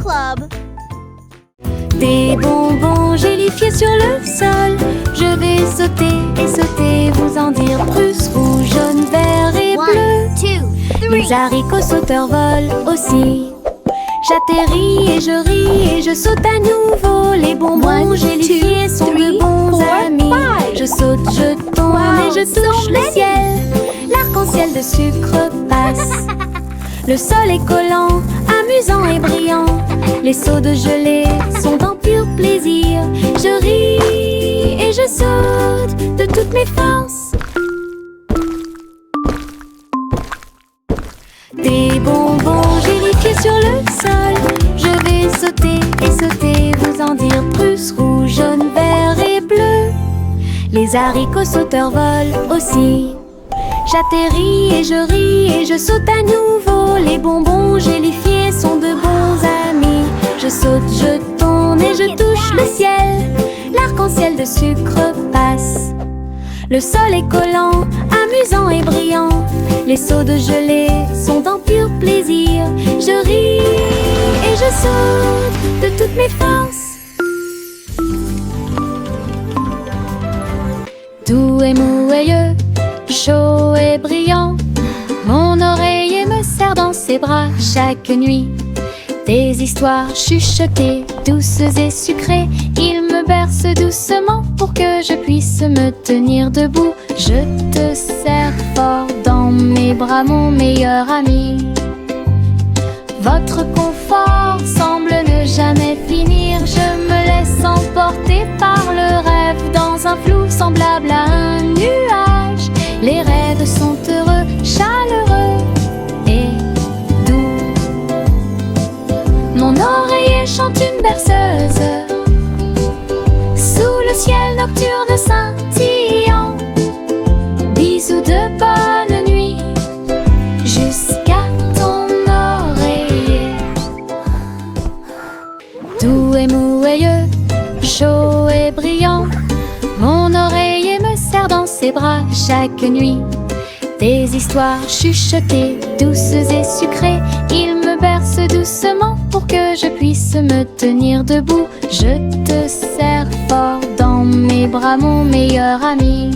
Club. Des bonbons gélifiés sur le sol. Je vais sauter et sauter, vous en dire plus. Rouge, jaune, vert et bleu. 1, 2, 3. Les haricots sauteurs volent aussi. J'atterris et je ris et je saute à nouveau. Les bonbons 1, gélifiés 2, sont de 3, bons 4, amis. 5. Je saute, je tombe et je touche le ciel. L'arc-en-ciel de sucre passe. Le sol est collant, amusant et brillant. Les seaux de gelée sont un pur plaisir. Je ris et je saute de toutes mes forces. Des bonbons gélifiés sur le sol. Je vais sauter et sauter, vous en dire plus. Rouge, jaune, vert et bleu. Les haricots sauteurs volent aussi. J'atterris et je ris et je saute à nouveau. Les bonbons gélifiés sont de bons amis. Je saute, je tourne et je touche le ciel. L'arc-en-ciel de sucre passe. Le sol est collant, amusant et brillant. Les seaux de gelée sont un pur plaisir. Je ris et je saute de toutes mes forces. Doux et moelleux, chaud et brillant, mon oreiller me serre dans ses bras chaque nuit. Des histoires chuchotées, douces et sucrées, il me berce doucement pour que je puisse me tenir debout. Je te serre fort dans mes bras, mon meilleur ami. Votre confort semble ne jamais finir. Je me laisse emporter par le rêve dans un flou semblable à un nuage. Les rêves sont heureux, chaleureux et doux. Mon oreiller chante une berceuse sous le ciel nocturne scintillant. Bisous de bonne nuit jusqu'à ton oreiller. Doux et moelleux, chaud et brillant, mon oreiller me serre dans ses bras chaque nuit. Des histoires chuchotées, douces et sucrées, il me berce doucement pour que je puisse me tenir debout. Je te serre fort dans mes bras, mon meilleur ami.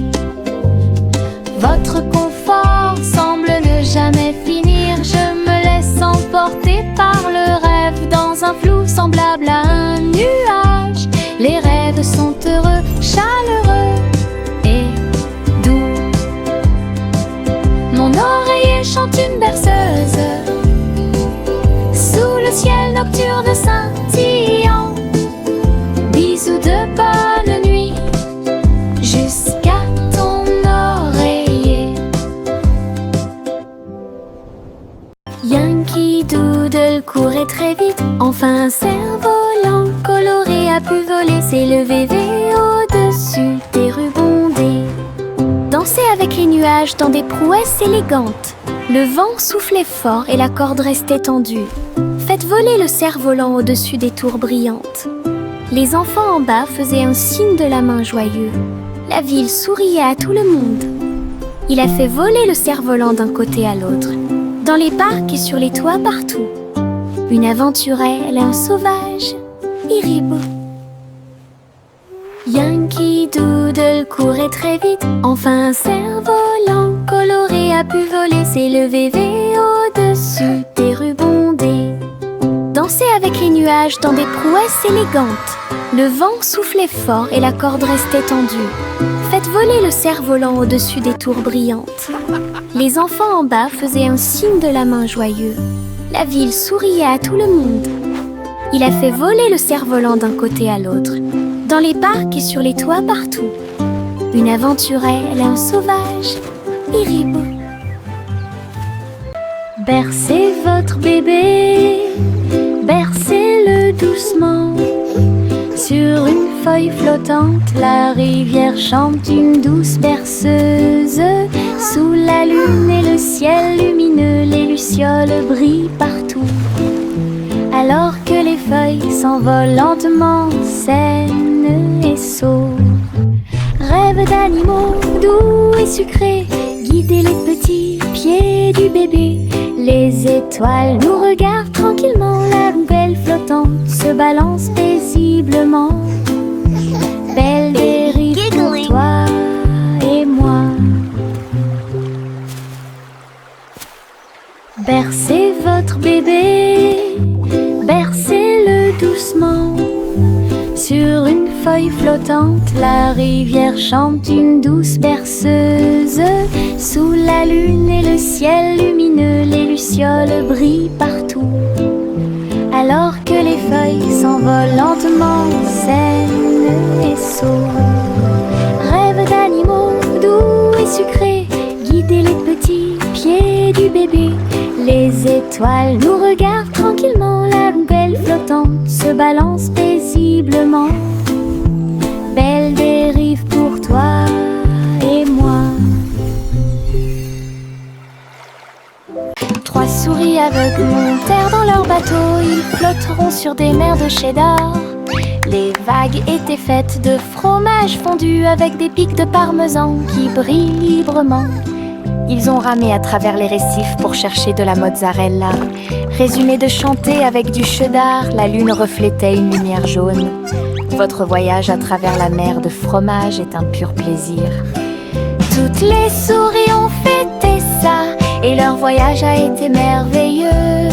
Votre confort semble ne jamais finir. Je me laisse emporter par le rêve dans un flou semblable à un nuage. Les rêves sont heureux, chaleureux et doux. Mon oreiller chante une berceuse sous le ciel nocturne scintillant. Bisous de bonne nuit jusqu'à ton oreiller. Yankee Doodle courait très vite. Enfin un cerf-volant coloré a pu voler, s'élever au-dessus des rubans bondés. Danser avec les nuages dans des prouesses élégantes. Le vent soufflait fort et la corde restait tendue. Faites voler le cerf-volant au-dessus des tours brillantes. Les enfants en bas faisaient un signe de la main joyeux. La ville souriait à tout le monde. Il a fait voler le cerf-volant d'un côté à l'autre, dans les parcs et sur les toits partout. Une aventurelle et un sauvage, Iribo. Yankee Doodle courait très vite. Enfin un cerf-volant coloré a pu voler, s'élever au-dessus des rubans bondés. Danser avec les nuages dans des prouesses élégantes. Le vent soufflait fort et la corde restait tendue. Faites voler le cerf-volant au-dessus des tours brillantes. Les enfants en bas faisaient un signe de la main joyeux. La ville souriait à tout le monde. Il a fait voler le cerf-volant d'un côté à l'autre, dans les parcs et sur les toits partout. Une aventurelle et un sauvage, Iribo. Bercez votre bébé, bercez-le doucement. Sur une feuille flottante, la rivière chante une douce berceuse. Sous la lune et le ciel lumineux, les lucioles brillent partout. Alors que les feuilles s'envolent lentement, saines et sauves. Rêve d'animaux doux et sucrés, guider les petits pieds du bébé. Les étoiles nous regardent tranquillement, la poubelle flotte flottante se balance paisiblement. Belle dérive pour toi et moi. Bercez votre bébé, bercez-le doucement. Sur une feuille flottante, la rivière chante une douce berceuse. Sous la lune et le ciel lumineux, les lucioles brillent partout. Alors que les feuilles s'envolent lentement, saines et sourdes. Rêve d'animaux doux et sucrés, guider les petits pieds du bébé. Les étoiles nous regardent tranquillement, la poubelle flottante se balance paisiblement. Belle dérive pour toi et moi. Trois souris aveugles montèrent dans leur bateau, ils flotteront sur des mers de cheddar. Les vagues étaient faites de fromage fondu avec des pics de parmesan qui brillent librement. Ils ont ramé à travers les récifs pour chercher de la mozzarella. Résumé de chanter avec du cheddar, la lune reflétait une lumière jaune. Votre voyage à travers la mer de fromage est un pur plaisir. Toutes les souris ont fêté ça et leur voyage a été merveilleux.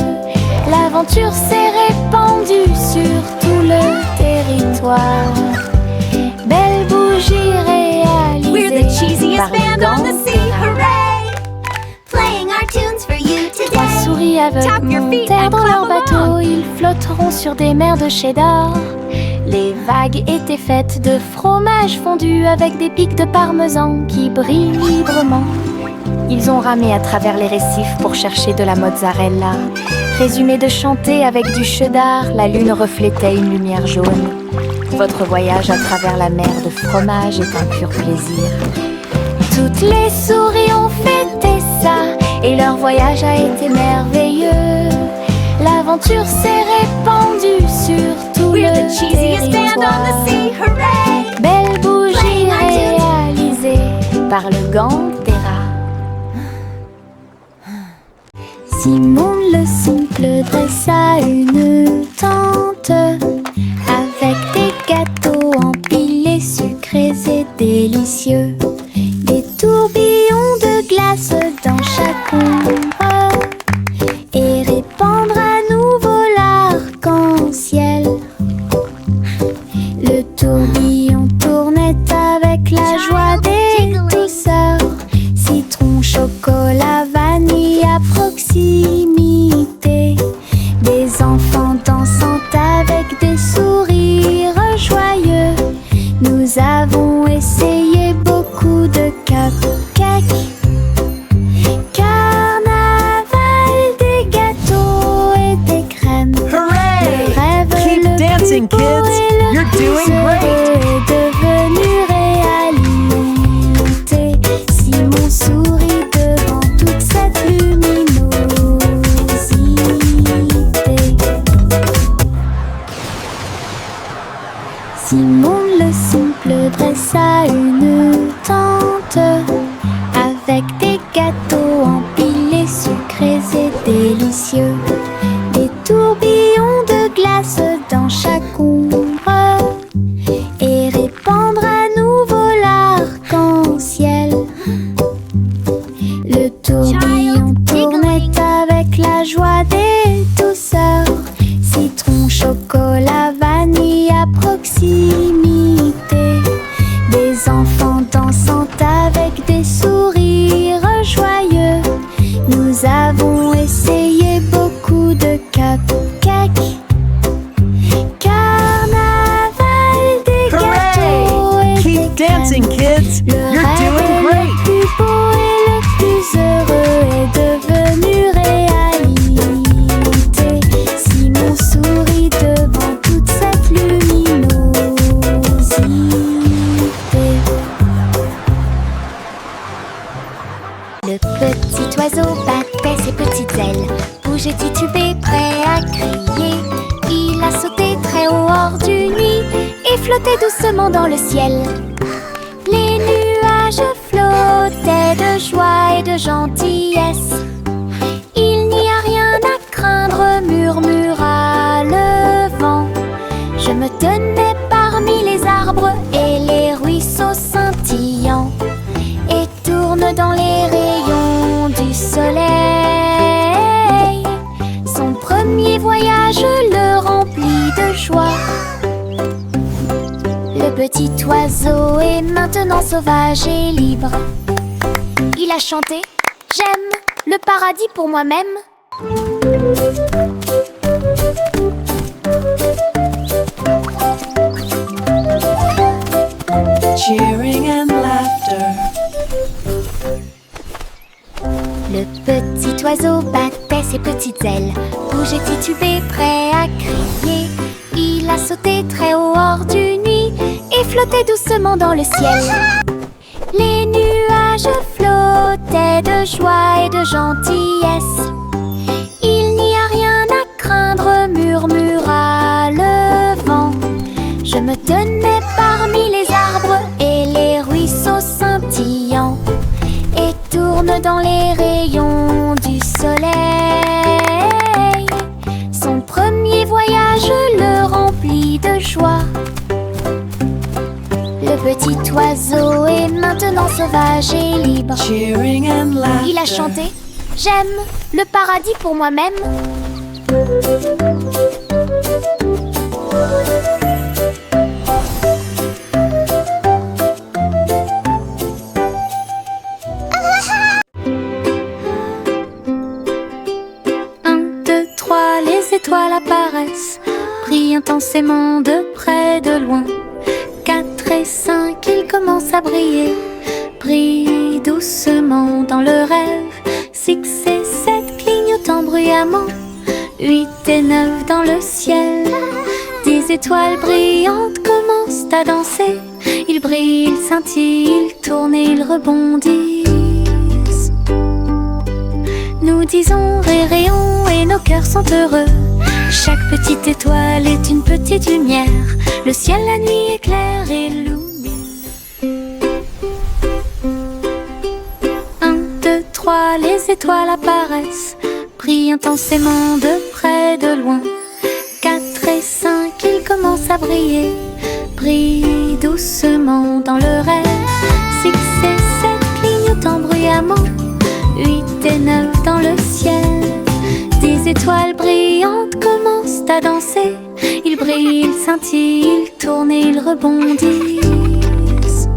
L'aventure s'est répandue sur tout le territoire. Belle bougie réalisée. We're the cheesiest par band on the sea, Gantera. hooray! Playing our tunes for you Trois today. souris aveugles Tap your feet montèrent and dans leur clap bateau, along. ils flotteront sur des mers de cheddar. Les vagues étaient faites de fromage fondu avec des pics de parmesan qui brillent librement. Ils ont ramé à travers les récifs pour chercher de la mozzarella. Résumé de chanter avec du cheddar, la lune reflétait une lumière jaune. Votre voyage à travers la mer de fromage est un pur plaisir. Toutes les souris ont fêté ça et leur voyage a été merveilleux. L'aventure s'est répandue sur tout We're le the cheesiest band on the territoire. sea, hooray! Belle bougie Playing our tunes. réalisée par le Gantera. Simon le simple dressa une tente avec des gâteaux empilés, sucrés et délicieux. Des tourbillons de glace dans chaque ombre et répandre à nouveau l'arc-en-ciel. Le tourbillon tournait avec la joie des douceurs. Citron, chocolat, vanille à proximité. Des enfants dansant avec des sourires joyeux. Nous avons essayé beaucoup de cupcakes. Carnaval, des gâteaux et des crèmes. Hooray! Le rêve Keep le dancing, plus beau kids. et le You're plus doing great. heureux est devenu réalité. Simon sourit devant toute cette luminosité. Simon le simple dressa une tente avec des gâteaux empilés, sucrés et délicieux. Des tourbillons de glace dans chaque ombre et répandre à nouveau l'arc-en-ciel. Le tourbillon tournait avec la joie des douceurs. Citron, chocolat, vanille à proximité. Des enfants dansant avec des sourires joyeux. Nous avons essayé beaucoup de cupcakes. Carnaval, des gâteaux et Keep des dancing, crèmes. kids. Le You're rêve doing le great. plus beau et le plus heureux est devenu réalité. Simon sourit devant toute cette luminosité. Le petit oiseau battait ses petites ailes, bougeait, titubé, prêt à crier. Il a sauté très haut hors du nid et flottait doucement dans le ciel. Les nuages flottaient de joie et de gentillesse. Il n'y a rien à craindre, murmura le joie. Le petit oiseau est maintenant sauvage et libre. Il a chanté « J'aime le paradis pour moi-même ». Cheering and laughter. Le petit oiseau battait ses petites ailes, bougeait titubé, prêt à crier. Il a sauté très haut hors du nuit et flottait doucement dans le ciel. Les nuages flottaient de joie et de gentillesse. Il n'y a rien à craindre, murmura le vent. Je me tenais parmi les arbres et les ruisseaux scintillants et tourne dans les rayons du soleil. Son premier voyage le remplit de joie. Le petit oiseau est maintenant sauvage et libre. Cheering and laughter. Il a chanté « J'aime le paradis pour moi-même ». Les étoiles apparaissent, brillent intensément de près, de loin. 4 et 5, ils commencent à briller, brillent doucement dans le rêve. 6 et 7, clignotant bruyamment. 8 et 9 dans le ciel. 10 étoiles brillantes commencent à danser. Ils brillent, ils scintillent, ils tournent et ils rebondissent. Nous disons réréons et nos cœurs sont heureux. Chaque petite étoile est une petite lumière. Le ciel la nuit éclaire et illumine. 1, 2, 3, les étoiles apparaissent, brillent intensément de près, de loin. 4 et 5, ils commencent à briller, brillent doucement dans le rêve. 6 et 7, clignotant bruyamment. 8 et 9 dans le ciel. 10 étoiles brillantes commencent à danser. Ils brillent, ils scintillent, ils tournent et ils rebondissent.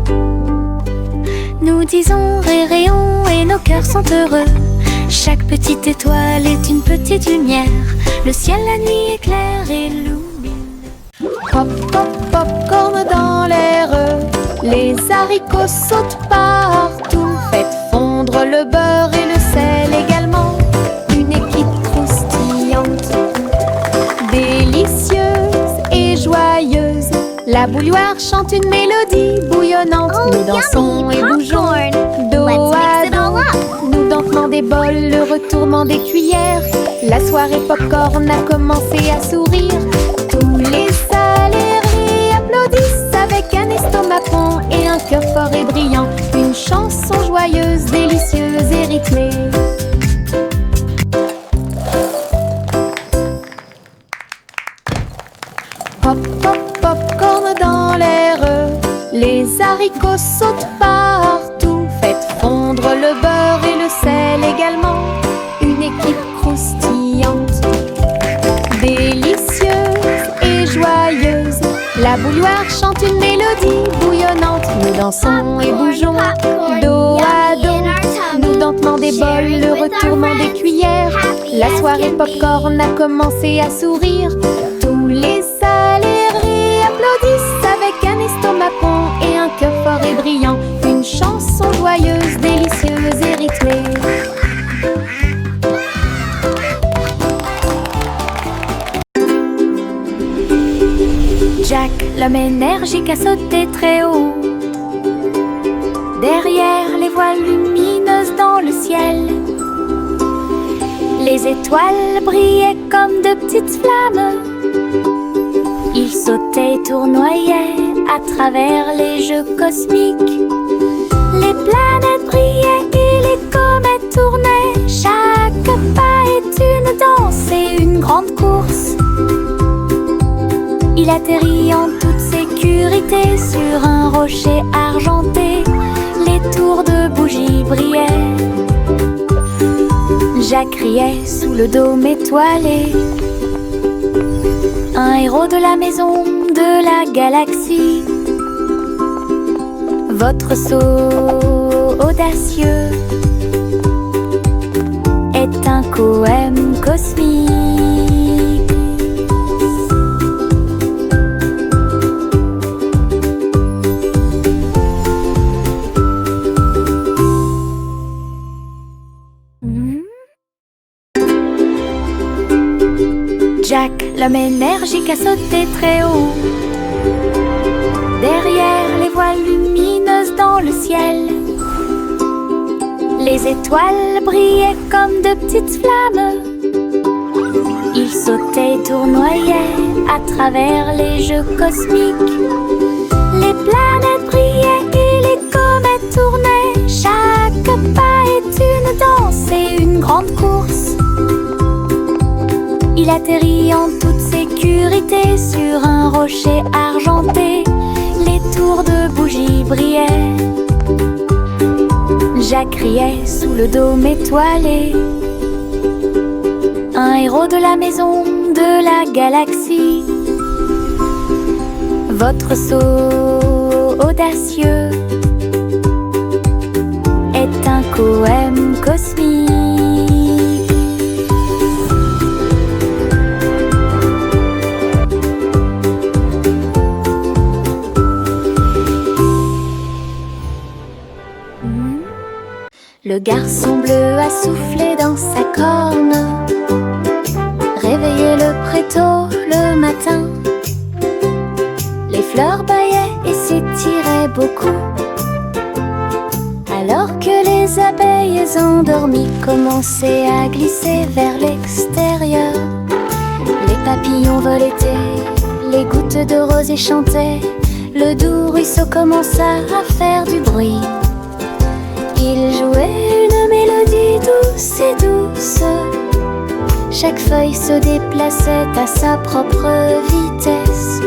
Nous disons réréons et nos cœurs sont heureux. Chaque petite étoile est une petite lumière. Le ciel la nuit éclaire et illumine. Pop, pop, popcorn dans l'air. Les haricots sautent partout. Faites fondre le beurre et le sel également. Une équipe croustillante, délicieuse et joyeuse. La bouilloire chante une mélodie bouillonnante. Nous dansons et bougeons dos à dos. Nous dentement des bols, le retournement des cuillères. La soirée popcorn a commencé à sourire. Tous les salariés applaudissent avec un estomac rond et un cœur fort et brillant. Une chanson joyeuse, délicieuse et rythmée. Pop, pop, popcorn dans l'air. Les haricots sautent partout. Faites fondre le beurre et le sel également. Une équipe croustillante, délicieuse et joyeuse. La bouilloire chante une mélodie bouillonnante. Nous dansons et bougeons dos à dos. Nous dentement des bols, le retournement des cuillères. La soirée popcorn a commencé à sourire. Tous les salariés applaudissent avec un estomac rond et un cœur fort et brillant. Une chanson joyeuse, délicieuse et rythmée. Jack, l'homme énergique, a sauté très haut. Derrière les voiles lumineuses dans le ciel, les étoiles brillaient comme de petites flammes. Il sautait et tournoyait à travers les jeux cosmiques. Les planètes brillaient et les comètes tournaient. Chaque pas est une danse et une grande course. Il atterrit en toute sécurité sur un rocher argenté. Les tours de bougies brillaient. Jack riait sous le dôme étoilé. Un héros de la maison de la galaxie. Votre saut audacieux est un poème cosmique. Jack, l'homme énergique, a sauté très haut. Derrière les voiles lumineuses dans le ciel, les étoiles brillaient comme de petites flammes. Il sautait et tournoyait à travers les jeux cosmiques. Les planètes brillaient et les comètes tournaient. Chaque pas est une danse et une grande course. Il atterrit en toute sécurité sur un rocher argenté. Les tours de bougies brillaient. Jack riait sous le dôme étoilé. Un héros de la maison de la galaxie. Votre saut audacieux est un poème cosmique. Le garçon bleu a soufflé dans sa corne, réveillé le prétôt le matin. Les fleurs bâillaient et s'étiraient beaucoup, alors que les abeilles endormies commençaient à glisser vers l'extérieur. Les papillons voletaient, les gouttes de rosée chantaient. Le doux ruisseau commença à faire du bruit. Il jouait une mélodie douce et douce. Chaque feuille se déplaçait à sa propre vitesse.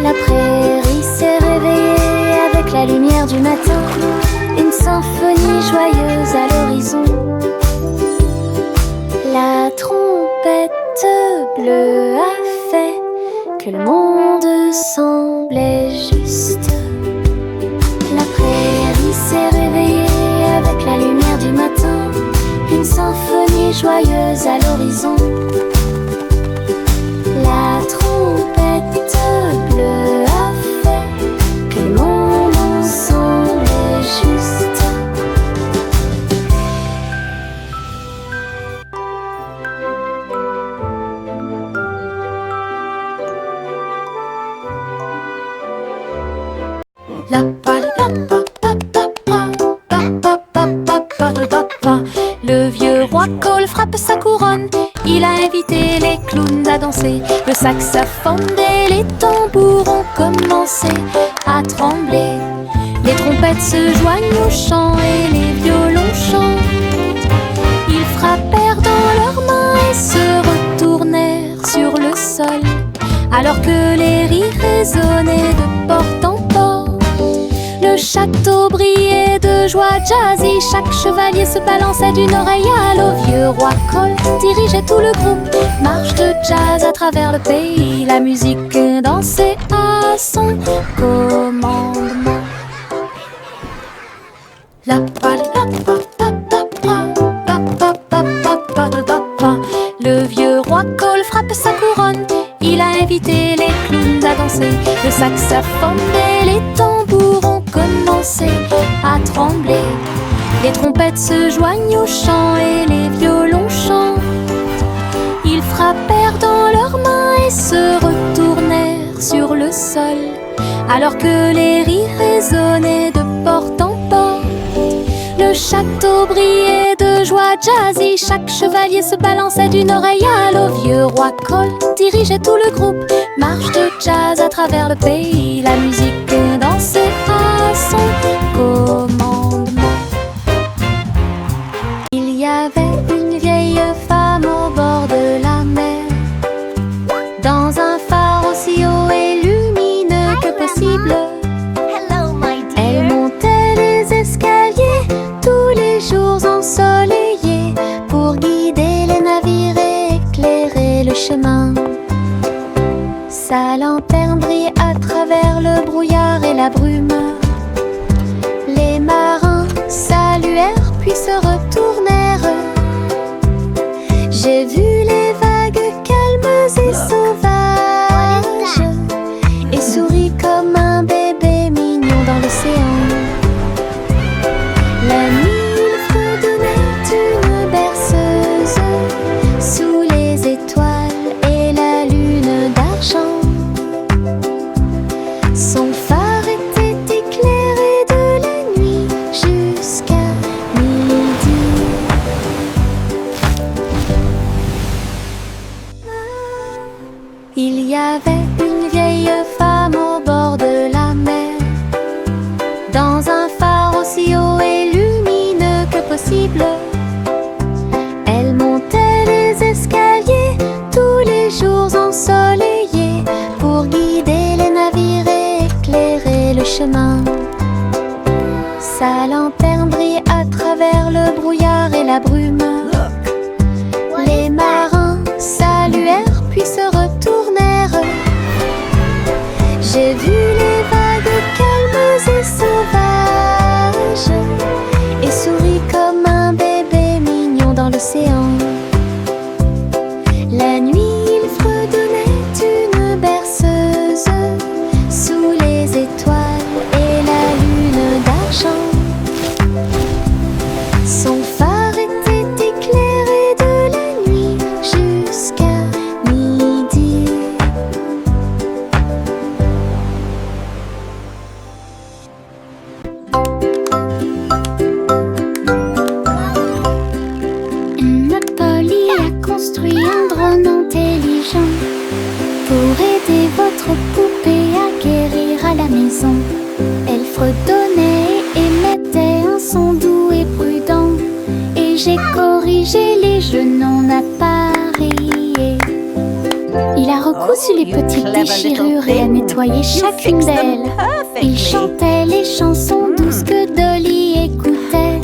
La prairie s'est réveillée avec la lumière du matin. Une symphonie joyeuse à l'horizon. La trompette bleue a fait que le monde semblait juste. La prairie s'est réveillée avec la lumière du matin. Une symphonie joyeuse à l'horizon. La trompette bleue a fait que le monde semblait juste. Le vieux roi Cole frappe sa couronne. Il a invité les clowns à danser. Le saxophone et les tambours ont commencé à trembler. Les trompettes se joignent au chant et les violons chantent. Ils frappèrent dans leurs mains et se retournèrent sur le sol, alors que les rires résonnaient de porte en porte. Le château brillait de joie jazzy. Chaque chevalier se balançait d'une oreille à l'autre. Vieux roi Cole dirigeait tout le groupe. Marche de jazz à travers le pays. La musique dansait à son commandement. Le vieux roi Cole frappe sa couronne. Il a invité les clowns à danser. Le saxophone et les tambours ont commencé à trembler. Les trompettes se joignent au chant et les violons chantent. Ils frappèrent dans leurs mains et se retournèrent sur le sol, alors que les rires résonnaient de porte en porte. Le château brillait de joie jazzy. Chaque chevalier se balançait d'une oreille à l'autre. Vieux roi Cole dirigeait tout le groupe. Marche de jazz à travers le pays. La musique dansait à son commandement. Il y avait une vieille femme au bord de la mer, dans un phare aussi haut et lumineux que possible. Elle montait les escaliers tous les jours ensoleillés pour guider les navires et éclairer le chemin. Sa lanterne brille à travers le brouillard et la brume. Les marins saluèrent puis se retournèrent. J'ai vu les vagues calmes et sauvages et souris comme un bébé mignon dans l'océan. La nuit, il fredonnait une berceuse sous les étoiles et la lune d'argent. Son phare était éclairé de la nuit jusqu'à midi. Il y avait une vieille femme au bord de la mer, dans un phare aussi haut et lumineux que possible. Elle montait les escaliers tous les jours ensoleillés pour guider les navires et éclairer le chemin. Sa lanterne brille à travers le brouillard et la brume. Les marins saluèrent puis se retournèrent. J'ai vu les vagues calmes et sauvages et souris comme un bébé mignon dans l'océan. La nuit, il fredonnait une berceuse sous les étoiles et la lune d'argent. Son phare était éclairé de la nuit jusqu'à midi. Notre Polly a construit un drone intelligent pour aider votre poupée à guérir à la maison. Elle fredonnait et émettait un son doux et prudent, et j'ai corrigé les jeux non appareillés. Il a recousu les petites déchirures et a nettoyé chacune d'elles. Il chantait les chansons douces que Dolly écoutait.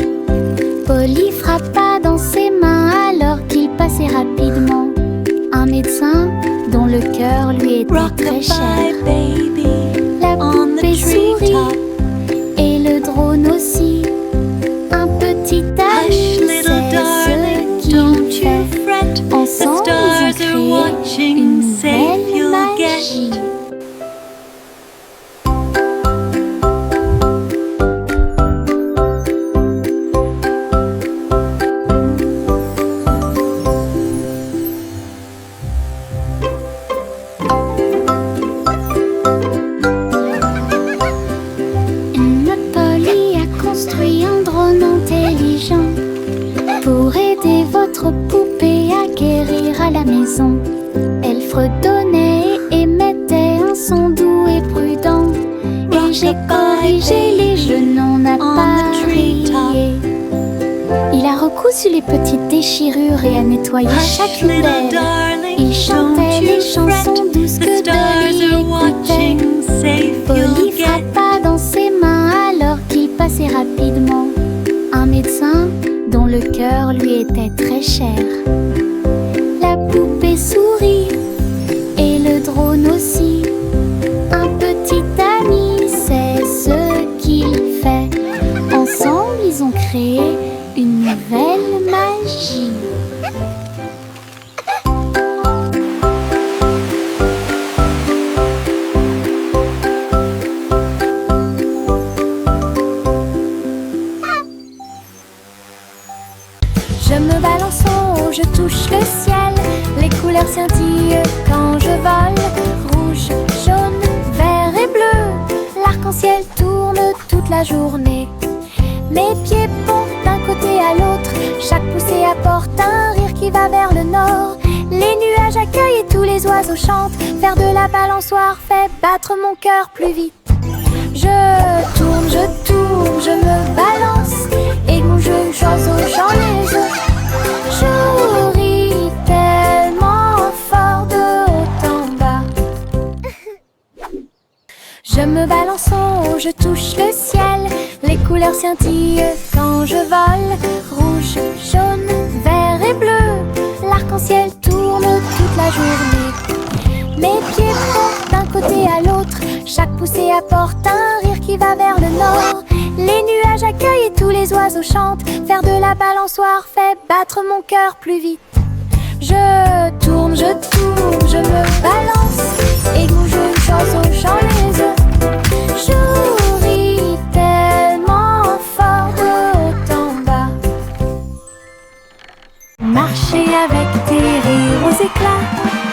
Polly frappa dans ses mains alors qu'il passait rapidement. Un médecin dont le cœur lui était très cher. baby, La on the poupée sourit treetop. et le drone aussi. Un petit Hush, ami little sait darling, ce don't qu'il you fait. fret. The Ensemble, stars ils are ont créé watching, une safe belle you'll magie. get. Notre Polly a construit un drone intelligent pour aider votre poupée à guérir à la maison. Elle fredonnait et émettait un son doux et prudent, et j'ai corrigé les jeux non appareillés. Il a recousu les petites déchirures et a nettoyé Hush, chacune little d'elles. darling, Il chantait don't les you chansons fret. douces The que stars Dolly are écoutait. watching, safe Polly you'll get. frappa dans ses mains alors qu'il passait rapidement. Un médecin dont le cœur lui était très cher. La poupée sourit et le drone aussi. Un petit ami sait ce qu'il fait. Ensemble, ils ont créé une nouvelle magie. Je me balance en haut, je touche le ciel. Les couleurs scintillent quand je vole. Rouge, jaune, vert et bleu. L'arc-en-ciel tourne toute la journée. Mes pieds pompent d'un côté à l'autre. Chaque poussée apporte un rire qui va vers le nord. Les nuages accueillent et tous les oiseaux chantent. Faire de la balançoire fait battre mon cœur plus vite. Je tourne, je me balance. Et mon jeu d'oiseau, j'en ai jeu. Je ris tellement fort de haut en bas. Je me balance en haut, je touche le ciel. Les couleurs scintillent quand je vole. Rouge, jaune, vert et bleu. L'arc-en-ciel tourne toute la journée. Pousser apporte un rire qui va vers le nord. Les nuages accueillent et tous les oiseaux chantent. Faire de la balançoire fait battre mon cœur plus vite. Je tourne, je me balance. Et d'où je chante au chant les œufs. Je ris tellement fort de haut en bas. Marchez avec des rires aux éclats.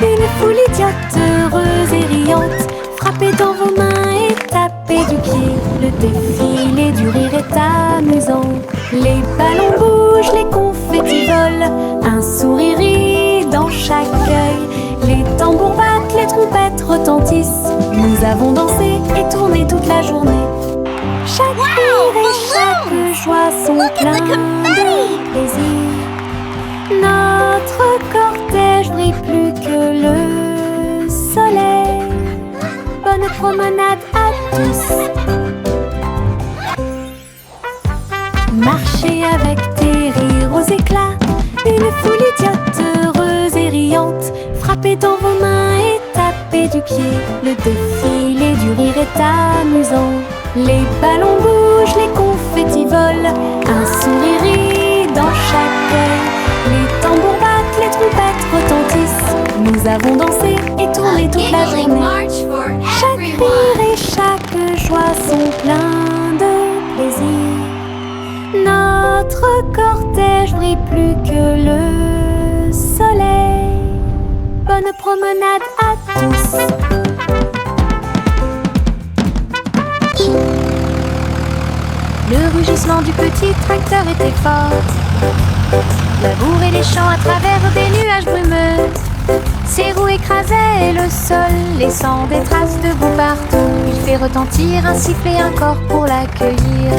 Une foule idiote, heureuse et riante. Frappez dans vos mains et tapez du pied. Le défilé du rire est amusant. Les ballons bougent, les confettis volent. Un sourire rit dans chaque œil. Les tambours battent, les trompettes retentissent. Nous avons dansé et tourné toute la journée. Chaque rire et chaque joie sont pleins de plaisir. Notre cortège brille plus que le soleil. Bonne promenade à tous. Marchez avec des rires aux éclats. Une foule idiote, heureuse et riante. Frappez dans vos mains et tapez du pied. Le défilé du rire est amusant. Les ballons bougent, les confettis volent. Un sourire rit dans chaque œil. Les tambours battent, les trompettes retentissent. Nous avons dansé et tourné toute la journée. Chaque rire et chaque joie sont pleins de plaisir. Notre cortège brille plus que le soleil. Bonne promenade à tous. Le rugissement du petit tracteur était fort. Labourer les champs à travers des nuages brumeux. Ses roues écrasaient le sol, laissant des traces de boue partout. Il fait retentir un sifflet, un corps pour l'accueillir.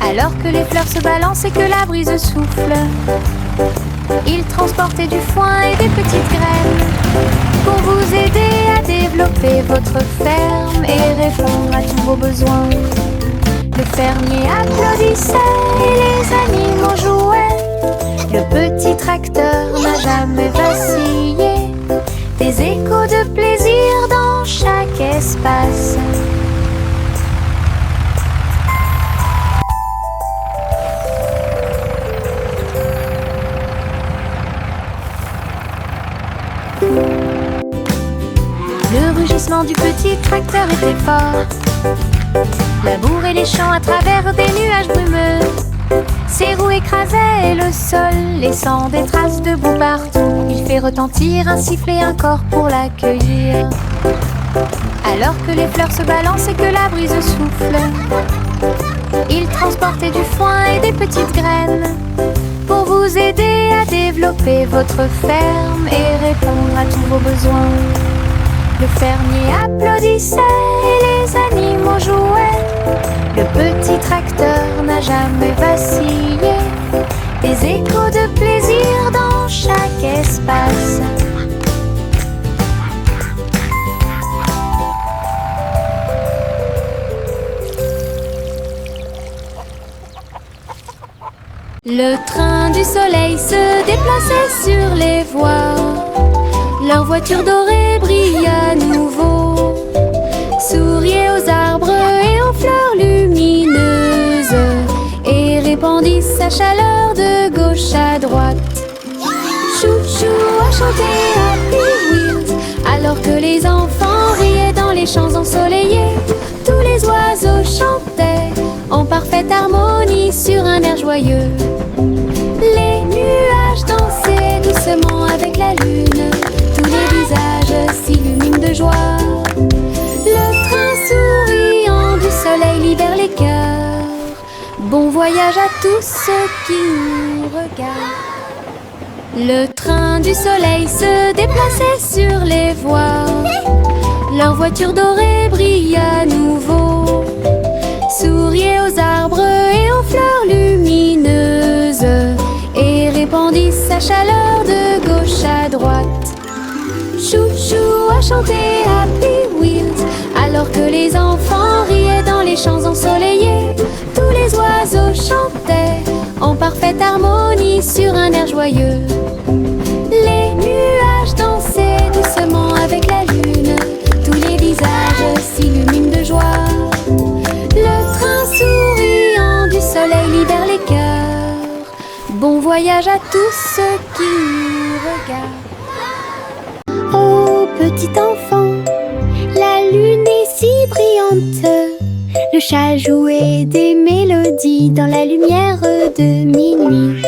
Alors que les fleurs se balancent et que la brise souffle, il transportait du foin et des petites graines pour vous aider à développer votre ferme et répondre à tous vos besoins. Le fermier applaudissait et les animaux jouaient. Le petit tracteur n'a jamais vacillé. Des échos de plaisir dans chaque espace. Le rugissement du petit tracteur était fort. Labourer les champs à travers des nuages brumeux. Ses roues écrasaient le sol, laissant des traces de boue partout. Il fait retentir un sifflet, un corps pour l'accueillir. Alors que les fleurs se balancent et que la brise souffle, il transportait du foin et des petites graines pour vous aider à développer votre ferme et répondre à tous vos besoins. Le fermier applaudissait et les animaux jouaient. Le petit tracteur n'a jamais vacillé. Des échos de plaisir dans chaque espace. Le train du soleil se déplaçait sur les voies. Leur voiture dorée brille à nouveau. Souriait aux arbres et aux fleurs lumineuses et répandit sa chaleur de gauche à droite. Chou-chou a chanté Happy Wheels alors que les enfants riaient dans les champs ensoleillés. Tous les oiseaux chantaient en parfaite harmonie sur un air joyeux. Les nuages dansaient doucement avec la lune. Tous les visages s'illuminent de joie. Le train souriant du soleil libère les cœurs. Bon voyage à tous ceux qui nous regardent. Le train du soleil se déplaçait sur les voies. Leur voiture dorée brille à nouveau. Souriait aux arbres et aux fleurs lumineuses et répandit sa chaleur de gauche à droite. Chou-chou a chanté Happy Wheels alors que les enfants riaient dans les champs ensoleillés. Tous les oiseaux chantaient en parfaite harmonie sur un air joyeux. Les nuages dansaient doucement avec la lune. Tous les visages s'illuminaient voyage à tous ceux qui nous regardent. Oh petit enfant, la lune est si brillante. Le chat jouait des mélodies dans la lumière de minuit.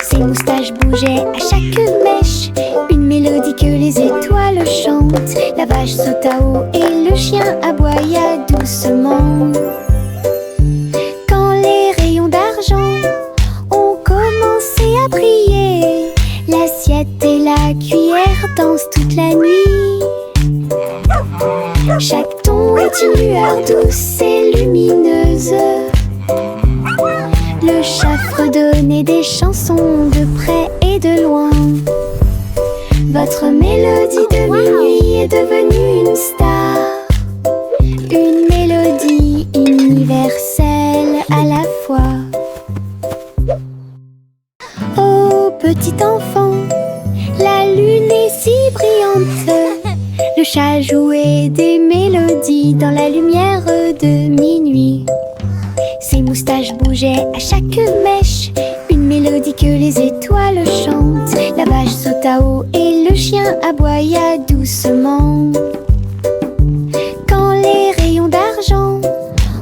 Ses moustaches bougeaient à chaque mèche, une mélodie que les étoiles chantent. La vache sauta haut et le chien aboya doucement. Quand les rayons d'argent ont commencé à briller, l'assiette et la cuillère dansent toute la nuit. Chaque ton est une lueur douce et lumineuse. Le chat fredonnait des chansons de près et de loin. Votre mélodie de minuit est devenue une star, une mélodie universelle à la fois. Oh petit enfant, la lune est si brillante. Le chat jouait des mélodies dans la lumière de minuit. Ses moustaches bougeaient à chaque mèche, une mélodie que les étoiles chantent. La vache sauta haut et le chien aboya doucement. Quand les rayons d'argent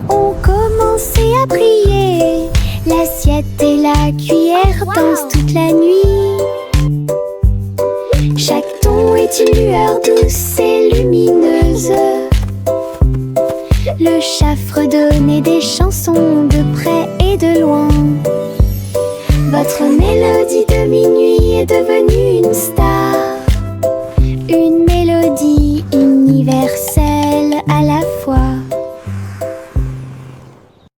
ont commencé à briller, l'assiette et la cuillère dansent toute la nuit. Chaque ton est une lueur douce et lumineuse. Le chat fredonnait des chansons de près et de loin. Votre mélodie de minuit est devenue une star,